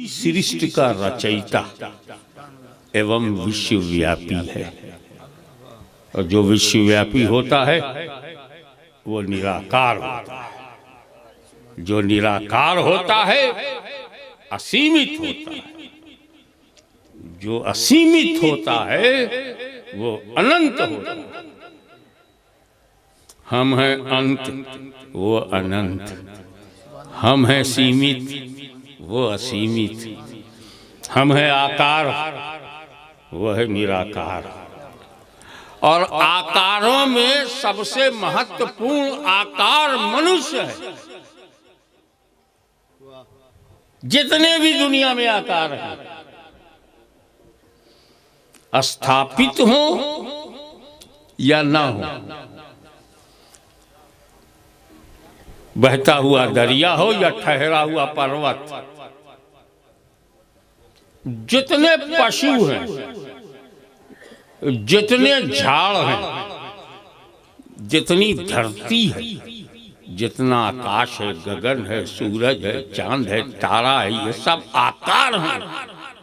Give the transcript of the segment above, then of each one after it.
सृष्टि का रचयिता एवं विश्वव्यापी है। और जो विश्वव्यापी होता है वो निराकार होता है। जो निराकार होता है असीमित होता है। जो असीमित होता है वो अनंत होता है। हम हैं अंत, वो अनंत। हम हैं सीमित, वो असीमित। हम हैं आकार, वो है निराकार। और आकारों में सबसे महत्वपूर्ण आकार मनुष्य है। जितने भी दुनिया में आकार हैं, स्थापित हो या ना हो, बहता हुआ दरिया हो या ठहरा हुआ पर्वत, जितने पशु हैं, जितने झाड़ हैं, जितनी धरती है, जितना आकाश है, गगन है, सूरज है, चांद है, तारा है, ये सब आकार हैं।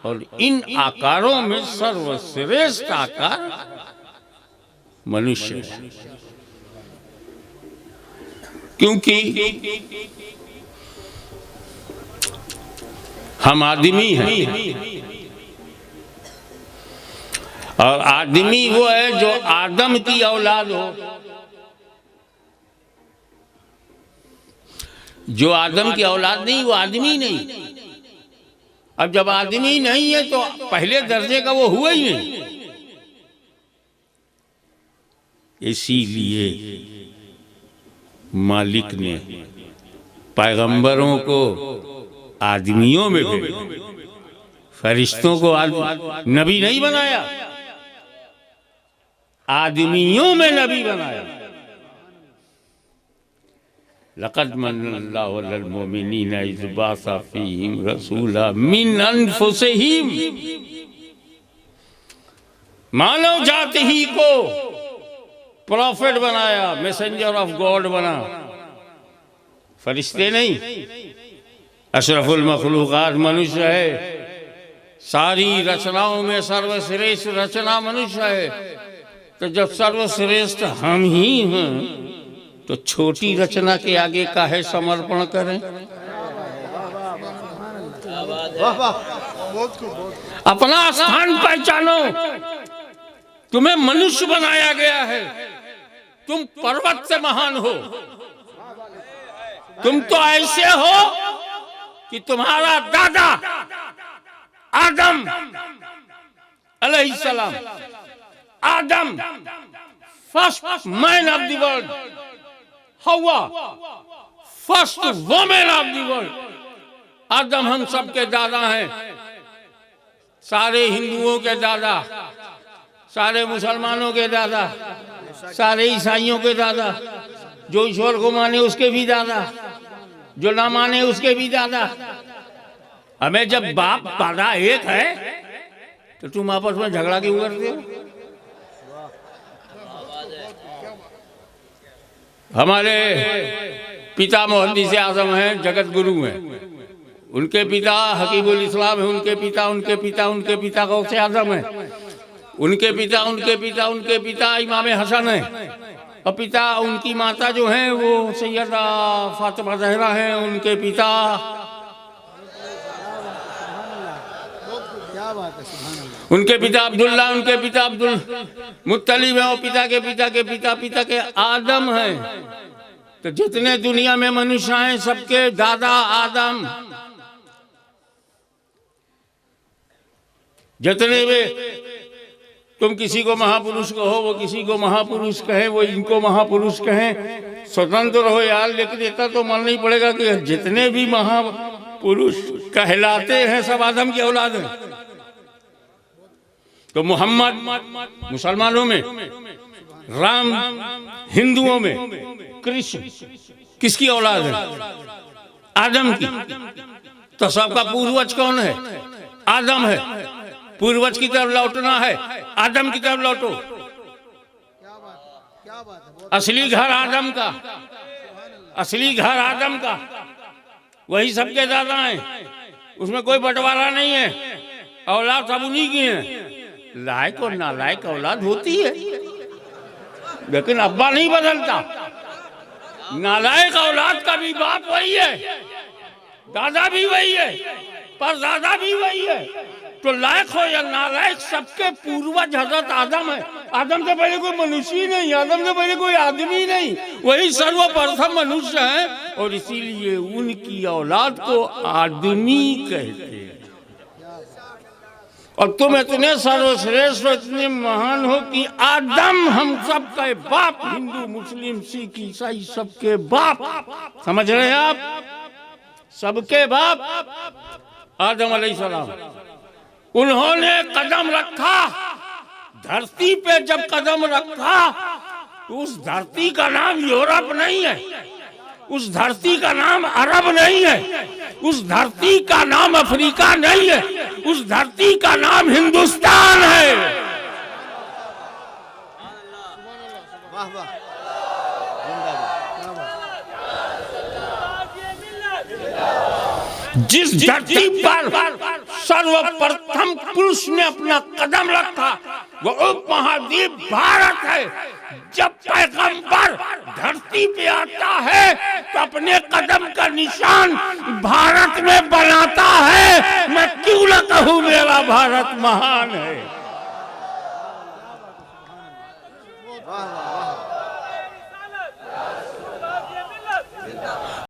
और इन आकारों में सर्वश्रेष्ठ आकार मनुष्य है। क्योंकि हम आदमी हैं। और आदमी वो है जो आदम की औलाद हो। जो आदम की औलाद नहीं वो आदमी नहीं। अब जब आदमी नहीं है तो पहले दर्जे का वो हुआ ही नहीं। इसीलिए मालिक ने पैगंबरों को आदमियों में भेजा, फरिश्तों को नबी नहीं बनाया, आदमियों में नबी बनाया। लक़द मन्नल्लाहु अलल मुमिनीना इज़ बअसा फ़ीहिम रसूला मिन अनफुसिहिम। मानव जाति ही को प्रॉफिट बनाया, मैसेंजर ऑफ गॉड बना, फरिश्ते नहीं। अशरफुल मखलूकात मनुष्य है। सारी रचनाओं में सर्वश्रेष्ठ रचना मनुष्य है। तो जब सर्वश्रेष्ठ हम ही हैं तो छोटी रचना के आगे काहे समर्पण करें? अपना स्थान पहचानो। तुम्हें मनुष्य बनाया गया है। तुम पर्वत से महान हो। तुम तो ऐसे हो कि तुम्हारा दादा आदम अलैहिस्सलाम, Adam first man of the world, Hawa first woman of the world. Adam हम सबके दादा हैं। सारे हिंदुओं के दादा, सारे मुसलमानों के दादा, सारे ईसाइयों के दादा। जो ईश्वर को माने उसके भी दादा, जो ना माने उसके भी दादा। हमें जब बाप दादा एक है तो तुम आपस में झगड़ा क्यों करते हो? हमारे पिता मुहद्दिस आज़म हैं, जगत गुरु हैं। उनके पिता हकीमुल इस्लाम है। उनके पिता उनके पिता उनके पिता गौसे आज़म है। उनके पिता उनके पिता उनके पिता इमाम हसन है। और पिता उनकी माता जो हैं वो सैयदा फातिमा ज़हरा हैं। उनके पिता उनके पिता अब्दुल्ला, उनके पिता अब्दुल मुत्तलिब है। और पिता के पिता के पिता पिता के आदम हैं। तो जितने दुनिया में मनुष्य हैं सबके दादा आदम। जितने वे तुम किसी को महापुरुष कहो, वो किसी को महापुरुष कहे, वो इनको महापुरुष कहें, स्वतंत्र रहो यार। लेकिन इतना तो मानना ही पड़ेगा कि जितने भी महापुरुष कहलाते हैं सब आदम की औलाद हैं। तो मोहम्मद मुसलमानों में, राम हिंदुओं में, कृष्ण किसकी औलाद है? आदम की। तो सबका पूर्वज कौन है? आदम है। पूर्वज की तरफ लौटना है, आदम की तरफ लौटो। असली घर आदम का, असली घर आदम का, वही सबके दादा हैं। उसमें कोई बंटवारा नहीं है, औलाद सब उन्हीं की है। लायक और नालायक औलाद होती है, लेकिन अब्बा नहीं बदलता। नालायक औलाद का भी बाप वही है, दादा भी वही है, परदादा भी वही है। तो लायक हो या नालायक, सबके पूर्वज हजरत आदम है। आदम से पहले कोई मनुष्य ही नहीं, आदम से पहले कोई आदमी नहीं, वही सर्वप्रथम मनुष्य है। और इसीलिए उनकी औलाद को आदमी कहते हैं। और तुम इतने सर्वश्रेष्ठ, इतने महान हो कि आदम हम सबके बाप, हिंदू मुस्लिम सिख ईसाई सबके बाप, समझ रहे हैं आप? सबके बाप आदम अलैहिस्सलाम। उन्होंने कदम रखा धरती पे, जब कदम रखा तो उस धरती का नाम यूरोप नहीं है, उस धरती का नाम अरब नहीं है, उस धरती का नाम अफ्रीका नहीं है, उस धरती का नाम हिंदुस्तान है। वाह वाह। जिस धरती पर सर्वप्रथम पुरुष ने अपना कदम रखा वो उपमहाद्वीप भारत है। जब पैगंबर धरती पे आता है तो अपने कदम का निशान भारत में बनाता है। मैं क्यों न कहूं मेरा भारत महान है।